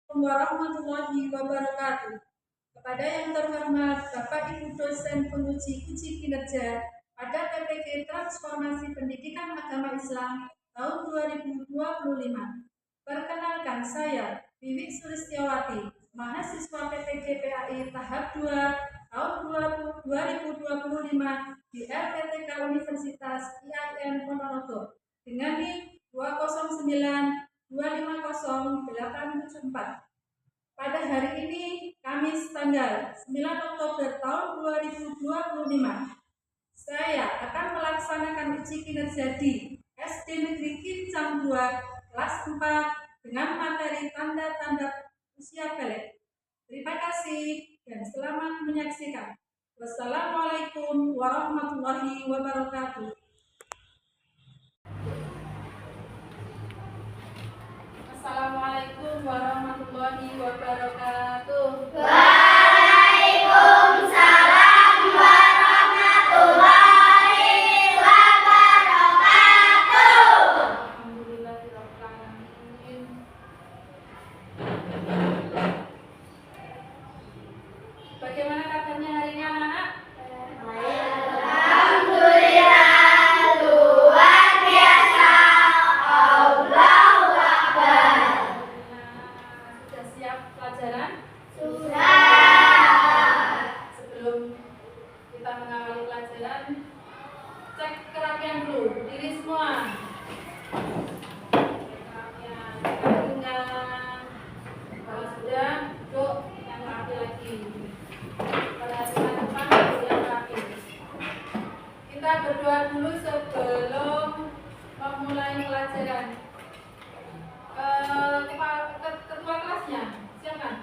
Warahmatullahi wabarakatuh. Kepada yang terhormat Bapak Ibu dosen penguji kinerja pada PPG Transformasi Pendidikan Agama Islam tahun 2025. Perkenalkan, saya Wiwik Sulistiawati, mahasiswa PPG PAI tahap 2 tahun 2025 di LPTK Universitas IAIN Ponorogo dengan NIM 209250874. Pada hari ini, Kamis tanggal 9 Oktober tahun 2025, saya akan melaksanakan uji kinerja di SD Negeri Kincang 2 kelas 4 dengan materi tanda-tanda usia balik. Terima kasih dan selamat menyaksikan. Wassalamualaikum warahmatullahi wabarakatuh. Assalamualaikum warahmatullahi wabarakatuh. Waalaikumsalam warahmatullahi wabarakatuh. Alhamdulillahirrahmanirrahim. Bagaimana kabarnya hari ini anak-anak? Alhamdulillah, luar biasa. Allahu Akbar. Sudah siap pelajaran? Sudah. Sebelum kita mengawali pelajaran, cek kerapian dulu diri semua. Kerapian, pinggang. Kalau sudah, duduk yang rapi lagi. Perhatikan depan, yang rapi. Kita berdoa dulu sebelum memulai pelajaran. Ketua kelasnya, silakan.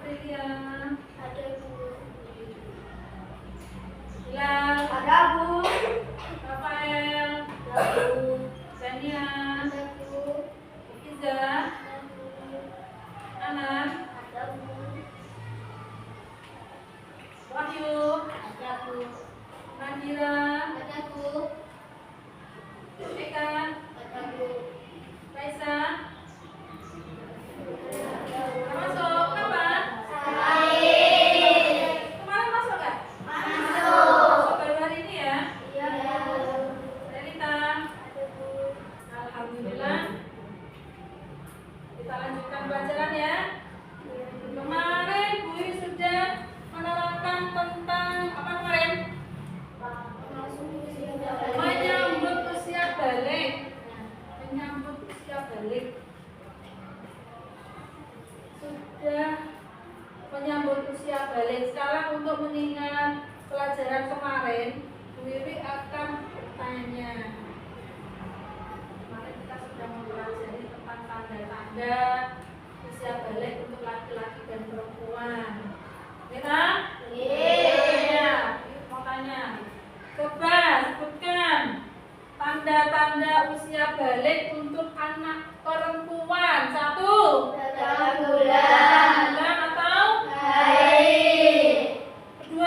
Aprilia, Ada Bu. Hilal, Ada Bu. Rafael, Ada Bu. Zania, Ada Bu. Iza, Ada Bu. Anan, Ada Bu. Wahyu, Ada Bu. Nadira, Ada Bu. Eka, Ada Bu. Raisa. Masuk kapan? Baik. Kemarin masuk nggak? Masuk. Masuk baru hari ini ya. Iya. Renita, Ada Bu. alhamdulillah. Kita lanjutkan pelajaran ya. Kemarin Bu Iri sudah menerangkan tentang apa kemarin? Menyambut usia balik. Menyambut usia balik. Sudah menyambut usia balik. Sekarang untuk mengingat pelajaran kemarin, Bu Iri akan bertanya. Kemarin kita sudah mempelajari tentang tanda-tanda usia balik untuk laki-laki dan perempuan. Kita? Iya. Mau tanya. Coba sebutkan tanda-tanda usia balik untuk anak perempuan. 1. Datang bulan. Bulan atau Baik. 2.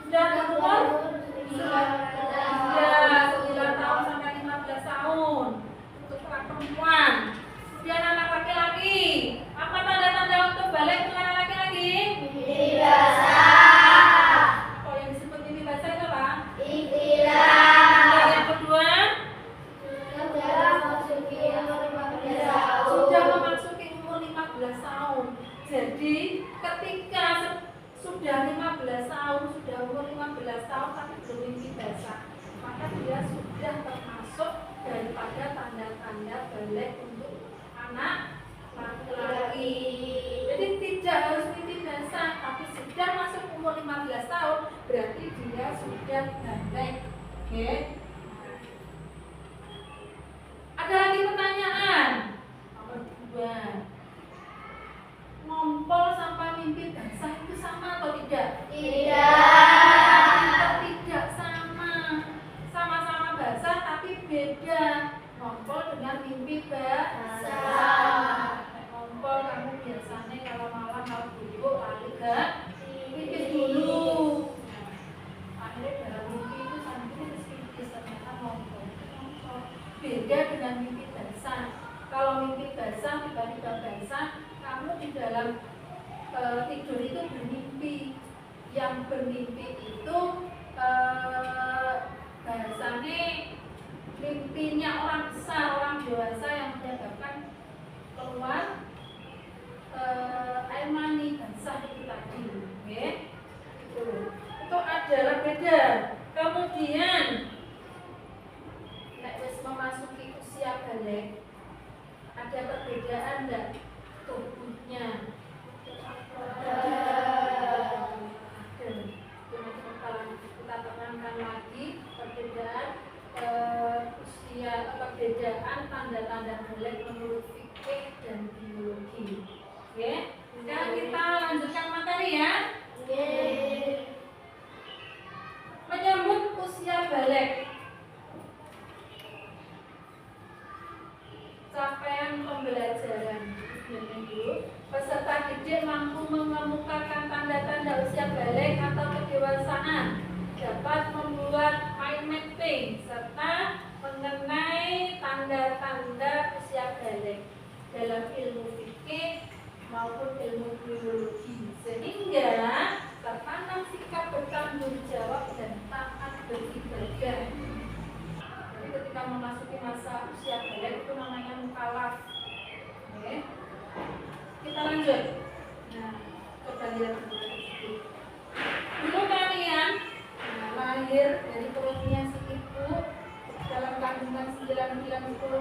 Sudah berumur? Ya, 9 tahun sampai 15 tahun untuk anak perempuan. Kemudian anak laki-laki. Apa tanda-tanda untuk balik untuk anak laki-laki? Oh, yang disebut mimpi basah itu apa? Dan yang kedua, sudah memasuki umur 15 tahun. Jadi, ketika sudah 15 tahun, sudah umur 15 tahun tapi belum mimpi basah, maka dia sudah termasuk daripada tanda-tanda balik untuk anak laki-laki. Jadi tidak harus mimpi basah, tapi sudah masuk umur 15 tahun berarti dia sudah balik. Oke. Ada lagi pertanyaan? Nomor 2. Ngompol sampai mimpi basah itu sama atau tidak? Tidak sama. Sama-sama basah tapi beda. Ngompol dengan mimpi basah. Ngompol kamu biasanya kalau malam kalau duduk lari ke pipis dulu. Akhirnya dalam mimpi itu sambil terus pipis ternyata ngompol. Beda dengan mimpi basah. Kalau mimpi basah tiba-tiba basah, kamu di dalam tidur itu bermimpi. Yang bermimpi itu bahasanya mimpinya orang besar, orang dewasa yang menyebabkan keluar air mani basah itu tadi. Oke? Itu adalah beda. Kemudian nek wis memasuki usia balik, ada perbedaan enggak tubuhnya? Ada. Kita terangkan lagi perbedaan usia, perbedaan tanda-tanda balik menurut fikih dan biologi. Oke? Sekarang kita lanjutkan materi ya. Menyambut usia balik. Capaian pembelajaran. Peserta didik mampu mengemukakan tanda-tanda usia balik atau kedewasaan, dapat membuat mind mapping serta mengenai tanda-tanda usia balik dalam ilmu fikih maupun ilmu biologi, sehingga tertanam sikap bertanggung jawab dan taat beribadah. Jadi ketika memasuki masa usia balik itu namanya mukallaf. Oke. Kita lanjut. Nah, coba lihat dulu. Dulu kalian lahir dari perutnya si ibu dalam kandungan 9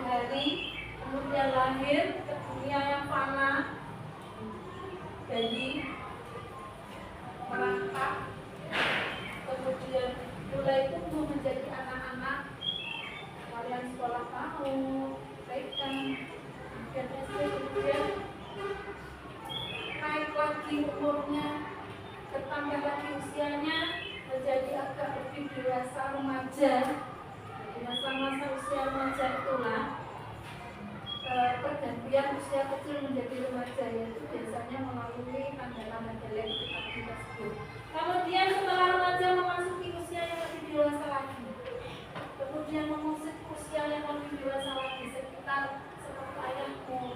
hari, kemudian lahir ke dunia yang fana, jadi merangkak, kemudian mulai tumbuh menjadi anak-anak. Kalian sekolah kamu, TK, kemudian SD, kemudian naik kelas lagi umurnya, bertambah lagi usianya, menjadi agak lebih dewasa remaja. Di masa-masa usia remaja itulah pergantian usia kecil menjadi remaja, yaitu biasanya melalui tanda-tanda belek seperti tersebut. Kemudian setelah remaja memasuki usia yang lebih dewasa lagi, kemudian memasuki usia yang lebih dewasa lagi sekitar seperti ayahku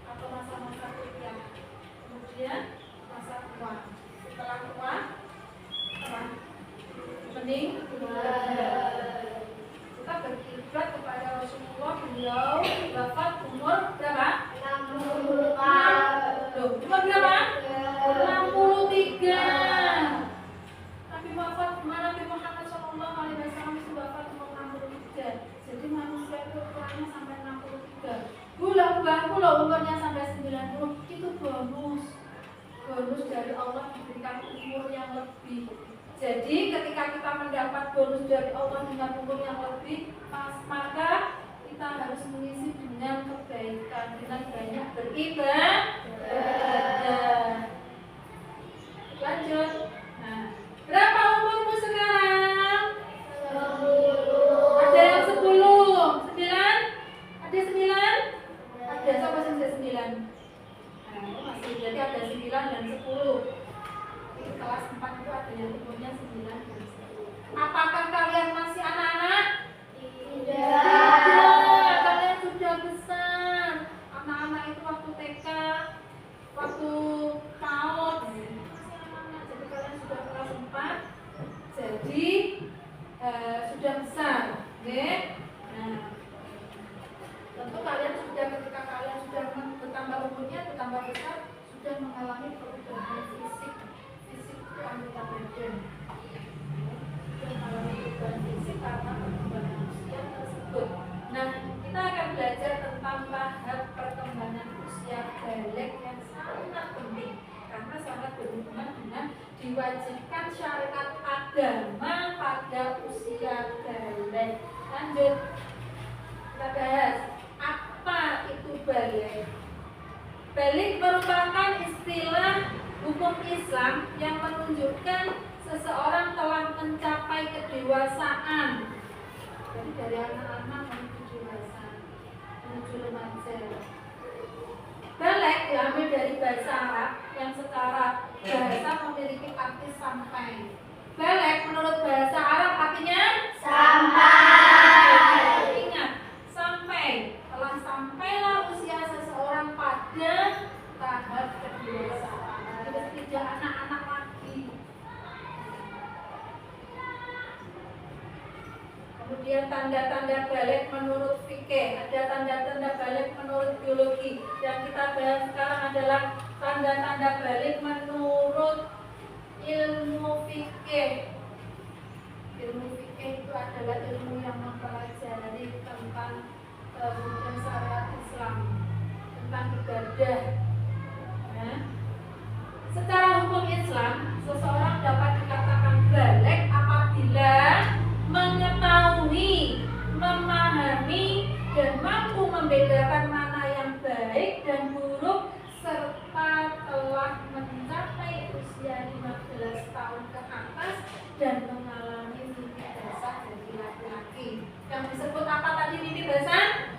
atau masa-masa kuliah. Kemudian masa tua. Setelah tua, apa? Mending kita berkiblat kepada Rasulullah. Beliau wafat umur berapa? 64. Umur berapa? 63. Nabi Muhammad SAW itu wafat umur 63. Jadi manusia itu ukurannya sampai 63. Bulan umurnya sampai 90. Itu bonus dari Allah, diberikan umur yang lebih. Jadi ketika kita mendapat bonus dari Allah dengan umur yang lebih, maka kita harus mengisi dengan kebaikan, dengan banyak beribadah. Lanjut. Nah, berapa umurmu sekarang? 10. Ada yang 10, 9? Ada 9? Ada siapa yang ada 9? Nah, itu masih jadi ada 9 dan 10. Di kelas 4 itu ada yang umurnya 9 dan 10. Apakah kalian masih anak-anak? Tidak. Kalian sudah besar. Anak-anak itu waktu TK, waktu PAUD, masih anak-anak. Jadi kalian sudah kelas 4. Jadi sudah besar, oke? Nah, tentu kalian sudah, ketika kalian sudah bertambah umurnya, bertambah besar, sudah mengalami perubahan fisik itu anggota badan. Sudah mengalami perubahan fisik karena perkembangan usia tersebut. Nah, kita akan belajar tentang tahap perkembangan usia balik yang sangat penting karena sangat berhubungan dengan diwajibkan syariat agama pada usia balik. Lanjut, kita bahas apa itu balik. Balik merupakan istilah hukum Islam yang menunjukkan seseorang telah mencapai kedewasaan. Jadi dari anak-anak menuju dewasa, menuju remaja. Balik diambil dari bahasa Arab yang secara bahasa memiliki arti sampai. Balik menurut bahasa Arab artinya Sampai. Ingat, sampai. Telah sampailah usia seseorang pada tahap kedewasaan. Jadi tidak anak-anak lagi. Kemudian tanda-tanda balik menurut fikih, ada tanda-tanda balik menurut biologi. Yang kita bahas sekarang adalah tanda-tanda balik menurut ilmu fikih. Ilmu fikih itu adalah ilmu yang mempelajari tentang hukum syariat Islam, tentang ibadah. Nah, secara hukum Islam, seseorang dapat dikatakan balik apabila mengetahui, memahami, dan mampu membedakan mana yang baik dan buruk, serta telah mencapai usia 15 tahun ke atas dan mengalami mimpi basah dari laki-laki. Yang disebut apa tadi mimpi basah?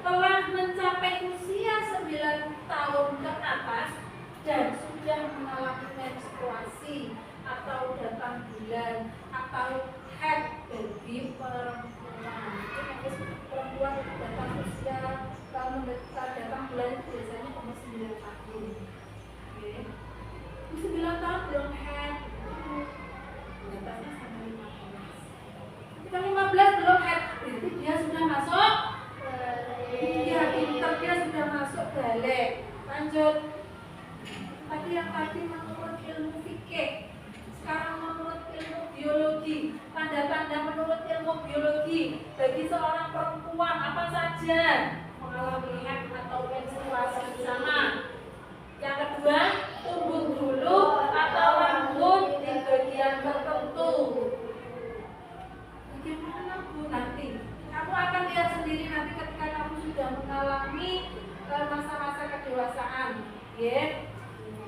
Telah mencapai usia 9 tahun ke atas dan sudah mengalami menstruasi atau datang bulan atau head bagi perempuan. Jadi perempuan datang usia kalau datang bulan itu biasanya umur 9 tahun. Oke. 9 tahun belum head, batasnya sampai 15. Kita 15 belum head, berarti dia sudah masuk. Dia pintar, dia sudah masuk balik. Lanjut. Tadi yang tadi menurut ilmu fikih. Sekarang menurut ilmu biologi, tanda-tanda menurut ilmu biologi bagi seorang perempuan apa saja mengalami haid atau menstruasi di sana. Yang kedua, tumbuh bulu atau rambut di bagian tertentu. Bagaimana Bu nanti? Kamu akan lihat sendiri nanti ketika kamu sudah mengalami masa-masa kedewasaan. Ya,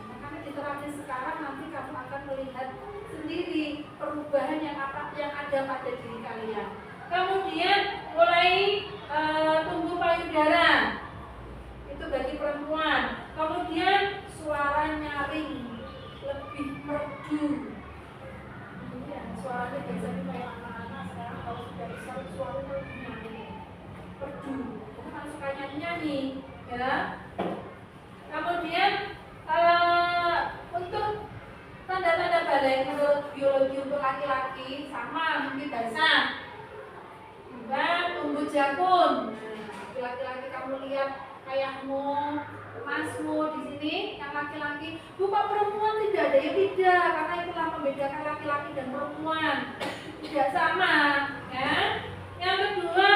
makanya di terapi sekarang nanti kamu akan melihat sendiri perubahan yang ada pada diri kalian. Kemudian mulai tumbuh payudara, itu bagi perempuan. Kemudian suara nyaring lebih merdu. Ya, suaranya biasanya kayak anak-anak sekarang kalau sudah besar suaranya lebih nyaring, merdu. Bukan suka nyanyi, ya. Kemudian untuk tanda-tanda balik menurut biologi untuk laki-laki sama mungkin basah, juga tumbuh jakun. Nah, laki-laki kamu lihat ayahmu, masmu di sini yang laki-laki, bukan perempuan tidak ada ya tidak, karena itulah membedakan laki-laki dan perempuan tidak sama, ya. Yang kedua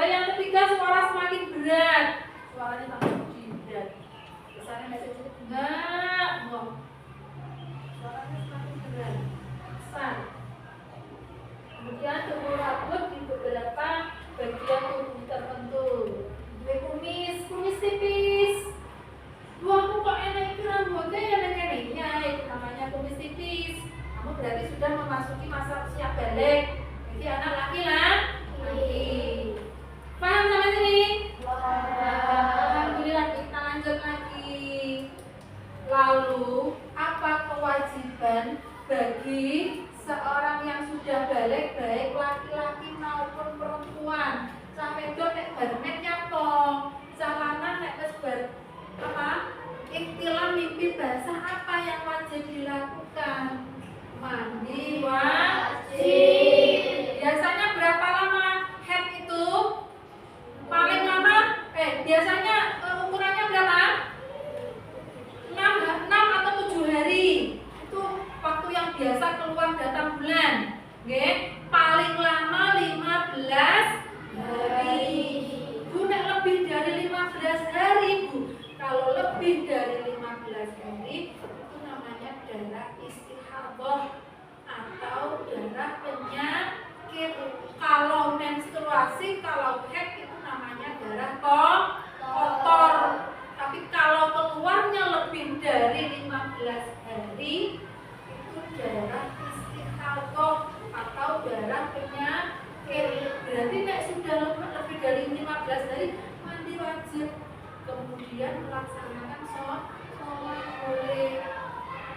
yang ketiga suara semakin berat, suaranya tambah berat. Misalnya masih cukup enggak, suaranya semakin berat, besar. Kemudian tumbuh rambut di beberapa bagian tubuh tertentu. Kumis tipis. Aku kok enak itu rambutnya ya nenek-neneknya, itu namanya kumis tipis. Kamu berarti sudah memasuki masa usia balik. Jadi anak laki-laki. Paham sampai sini? Alhamdulillah, kita lanjut lagi. Lalu, apa kewajiban bagi seorang yang sudah balik, baik laki-laki maupun perempuan? Sampai itu nek barnet nyapa, celana nek wis ikhtilam mimpi basah, apa yang wajib dilakukan? Mandi wajib. Biasanya berapa lama head itu? Paling lama biasanya ukurannya berapa? 6 atau 7 hari. Itu waktu yang biasa keluar datang bulan. Nggih, paling lama 15 hari. Bu, nek lebih dari 15 hari, Bu. Kalau lebih dari 15 hari itu namanya darah istihadah atau darah penyakit. Kalau menstruasi, kalau haid itu namanya darah kotor. Tapi kalau keluarnya lebih dari 15 hari itu darah istihadah atau darah penyakit. Berarti nek sudah lebih dari 15 hari mandi wajib. Kemudian melaksanakan sholat boleh,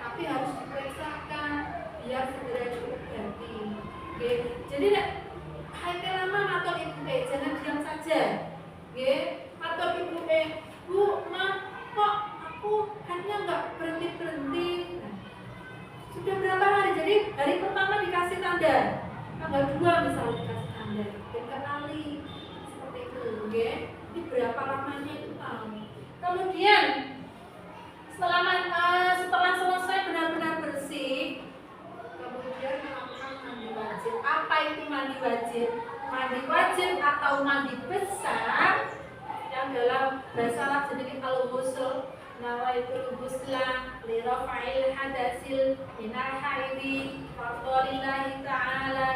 tapi harus diperiksakan biar segera cukup ganti. Oke, jadi nek haidnya lama atau ibu jangan diam saja. Oke, atau ibu Bu, Ma, kok aku haidnya nggak berhenti. Nah, sudah berapa hari? Jadi hari pertama dikasih tanda, tanggal 2 misalnya dikasih tanda, dan kenali seperti itu. Oke, ini berapa lamanya itu tahu. Kemudian setelah selesai benar-benar bersih, kemudian melakukan mandi wajib. Apa itu mandi wajib? Mandi wajib atau mandi besar yang dalam bahasa Arab jadi al-ghusl, nawaitul ghusla li rafa'il hadasil minal haidi fardholillahi ta'ala.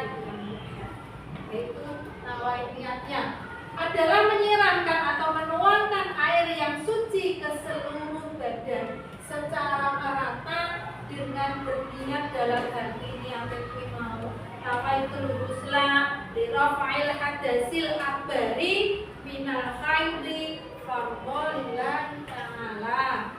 Itu nawai niatnya adalah menyiramkan atau menuangkan air yang suci ke seluruh badan secara merata dengan berniat dalam hati ini yang mau. Nawaitul ghusla li rafa'il hadasil akbari minal haidi fardholillahi ta'ala.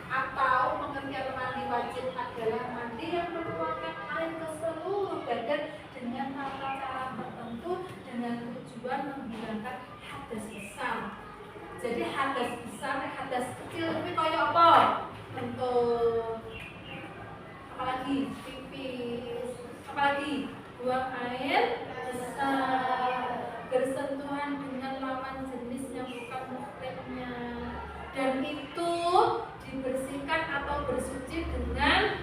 Atau pengertian mandi wajib adalah mandi yang menuangkan air ke seluruh badan dengan tata cara tertentu dengan tujuan menghilangkan hadas besar. Jadi hadas besar, hadas kecil itu kayak apa? Untuk apalagi pipis, apalagi buang air besar, bersentuhan dengan lawan jenis yang bukan muhrimnya, dan itu dibersihkan atau bersuci dengan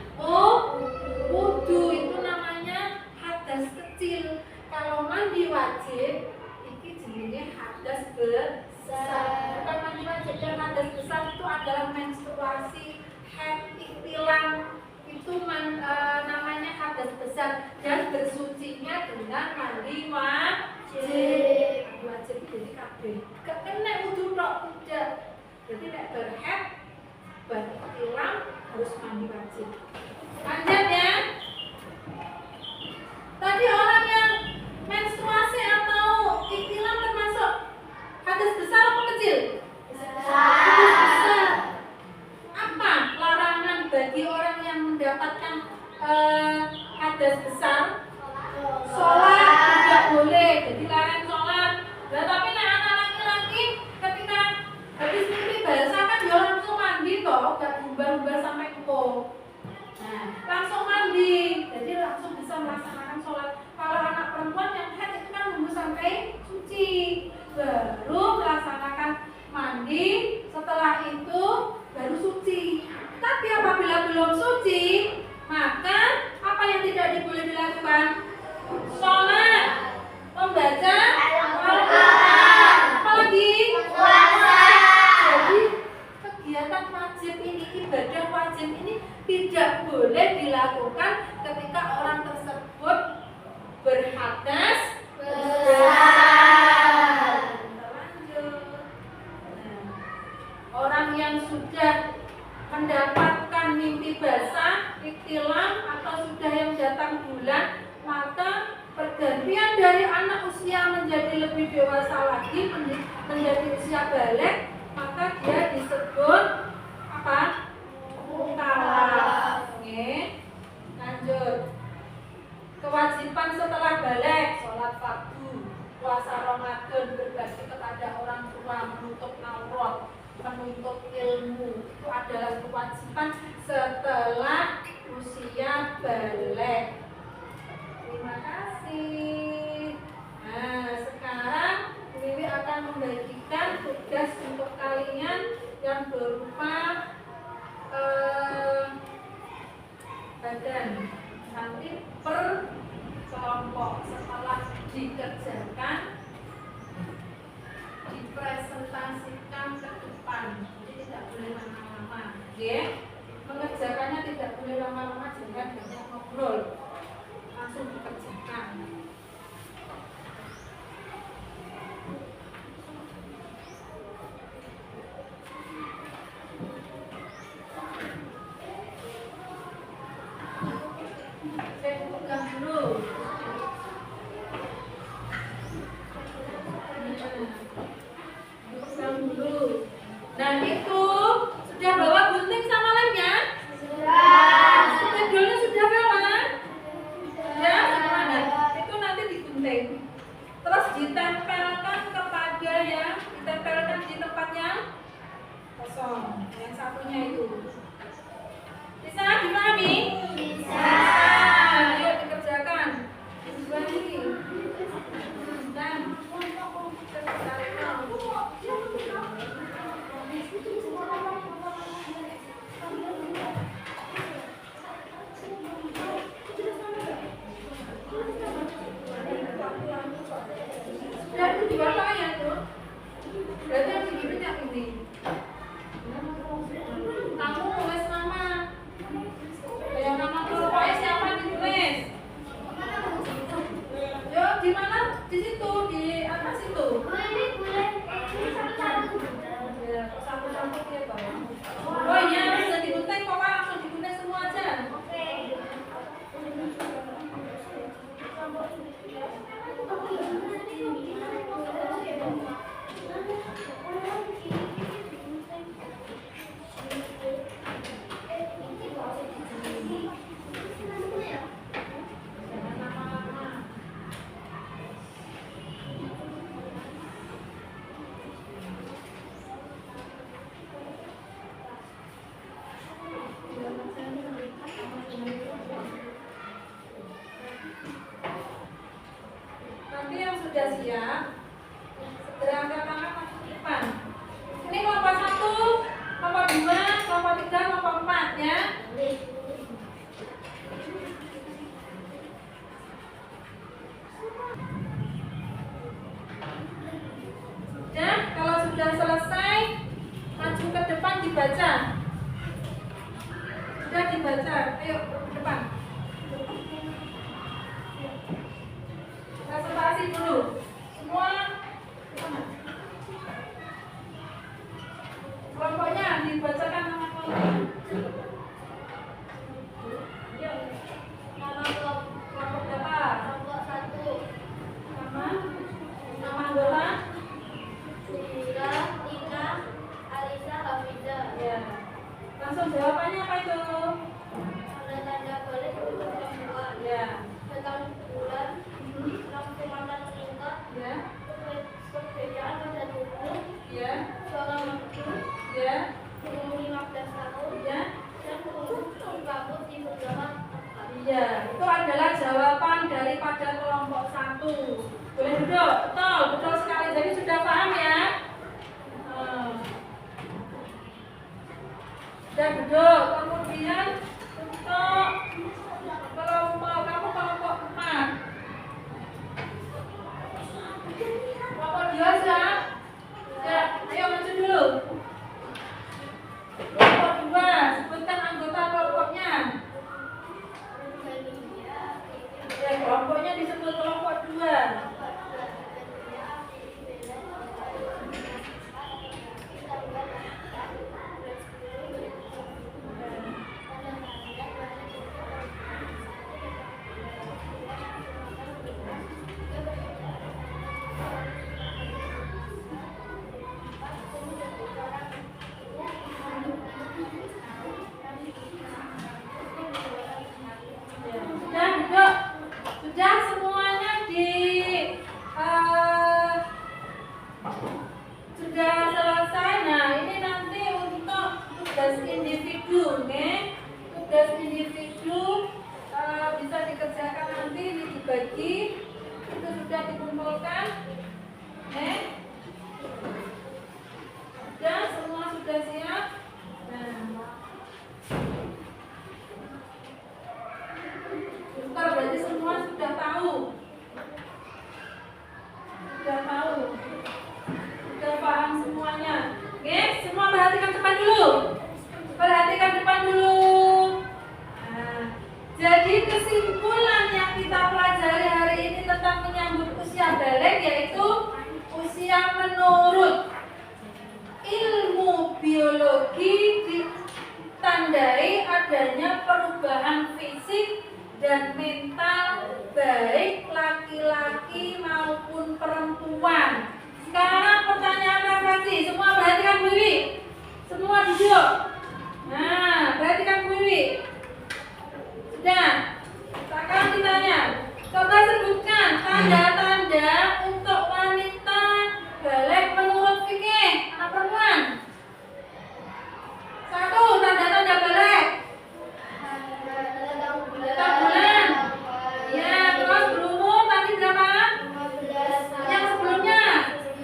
wudu. Itu namanya hadas kecil. Kalau mandi wajib ini jenisnya hadas besar. Bukan mandi wajib, yang hadas besar itu adalah menstruasi, haid, ikhtilam. Itu namanya hadas besar, dan bersucinya dengan mandi wajib. Mandi wajib jadi kabeh. Gak kena wudu tok, tidak. Jadi nek berhaid harus mandi wajib. Lanjut ya. Tadi orang yang menstruasi atau ikhtilam termasuk hadas besar atau kecil? Besar. Apa larangan bagi orang yang mendapatkan hadas besar? Sholat tidak boleh, jadi larang sholat. Nah, tapi anak laki-laki ketika habis mimpi basah kan dia langsung mandi toh, gak umbar-umbar sampai kebo. Nah, langsung mandi, jadi langsung bisa melaksanakan sholat. Kalau anak perempuan yang haid itu kan nunggu sampai suci, baru melaksanakan mandi. Setelah itu baru suci. Tapi apabila belum suci, maka apa yang tidak boleh dilakukan? Sholat, membaca Al-Quran, apalagi puasa. Jadi kegiatan wajib ini, ibadah wajib ini tidak boleh dilakukan ketika orang tersebut berhadas besar. Lanjut. Orang yang sudah mendapatkan mimpi basah, ikhtilam atau sudah yang datang bulan, maka pergantian dari anak usia menjadi lebih dewasa lagi, menjadi usia balik, maka dia disebut apa? Mukallaf. Oke. Lanjut. Kewajiban setelah balik: sholat fardu, puasa Ramadan, berbakti kepada orang tua, menutup aurat, menuntut ilmu. Itu adalah kewajiban setelah usia balik. Terima kasih. Nah, sekarang Wiwi akan membagikan tugas untuk kalian yang berupa badan. Nanti per kelompok setelah dikerjakan dipresentasikan ke depan. Jadi tidak boleh lama-lama, ya. Mengerjakannya tidak boleh lama-lama, jangan banyak ngobrol. Langsung dikerjakan. Saya pegang dulu. Pegang dulu. Nah, itu sudah bawa gunting sama lemnya? Sudah. Spidolnya sudah bawa? Ya, gimana? Itu nanti digunting. Terus ditempelkan kepada yang ditempelkan di tempatnya kosong. Yang satunya itu. Bisa dipahami? Bisa. Ayo dikerjakan. Dibagi. Dan sudah itu dibawa ya tuh. Berarti yang digigit yang ini. Kamu nulis nama. Yang nama kelompoknya siapa ditulis? Yo, di mana? Di situ, di atas itu. Ya, satu-satu ya, Pak. Oh iya, bisa digunting, Papa langsung digunting semua aja. Nanti yang sudah siap, segera angkat tangan masuk depan. Ini kelompok 1, kelompok 2, kelompok 3, kelompok 4 ya. Sudah, kalau sudah selesai, maju ke depan dibaca. Sudah dibaca, ayo ke depan. Presentasi dulu. Semua kelompoknya dibacakan nama kelompoknya. Langsung jawabannya apa itu? Tanda balik pertemuan. Ya. Tentang bulan, rangkuman meningkat, Ya. perbedaan pada tubuh, Ya. seorang waktu, Ya. umur 15 tahun, Ya. dan umur rambut di beberapa tempat. Iya, itu adalah jawaban daripada kelompok 1. Boleh duduk? Betul, betul sekali. Jadi sudah paham ya? Sudah duduk. Kemudian untuk kelompok kamu kelompok 4. Kelompok 2 siap? Ya, ayo maju dulu. Kelompok 2, sebutkan anggota kelompoknya. Ya, kelompoknya disebut kelompok 2. Sudah duduk, sudah semuanya sudah selesai. Nah, ini nanti untuk tugas individu, oke? Tugas individu bisa dikerjakan nanti, ini dibagi, itu sudah dikumpulkan, oke? Sudah, semua sudah siap. Nah, bentar, berarti semua sudah tahu. Sudah tahu. Sudah paham semuanya. Oke, semua perhatikan depan dulu. Perhatikan depan dulu. Nah, jadi kesimpulan yang kita pelajari hari ini tentang menyambut usia balik yaitu usia menurut ilmu biologi ditandai adanya perubahan fisik dan mental baik laki-laki maupun perempuan. Sekarang pertanyaan refleksi, semua perhatikan Bu Wiwi. Semua duduk. Nah, perhatikan Bu Wiwi. Sudah. Sekarang ditanya. Coba sebutkan tanda-tanda untuk wanita balik menurut fikih. Anak perempuan. 1, tanda-tanda balik. Tentang bulan. Ya, terus berumur tadi berapa? 15 Yang sebelumnya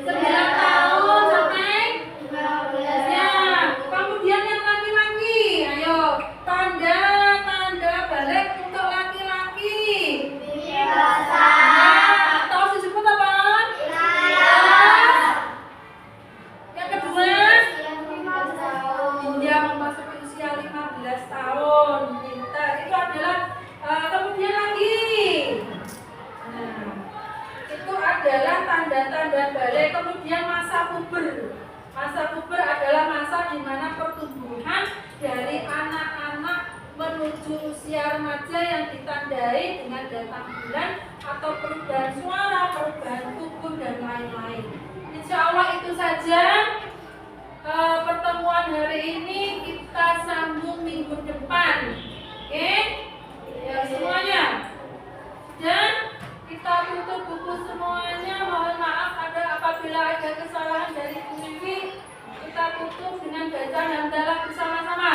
9 tahun sampai ya. Kemudian yang laki-laki, ayo tanda-tanda balik untuk laki-laki. Dewasa. Atau disebut apa? Yang kedua, dia memasuki usia 15 tahun. Pintar. Itu adalah kemudian lagi. Nah, itu adalah tanda-tanda balik. Kemudian masa puber. Masa puber adalah masa di mana pertumbuhan dari anak-anak menuju usia remaja yang ditandai dengan datang bulan atau perubahan suara, perubahan tubuh dan lain-lain. Insya Allah itu saja pertemuan hari ini. Kita sambung minggu depan. Oke? Ya, semuanya. Dan kita tutup buku semuanya. Mohon maaf apabila ada kesalahan dari Bu Wiwi. Kita tutup dengan baca hamdalah bersama-sama.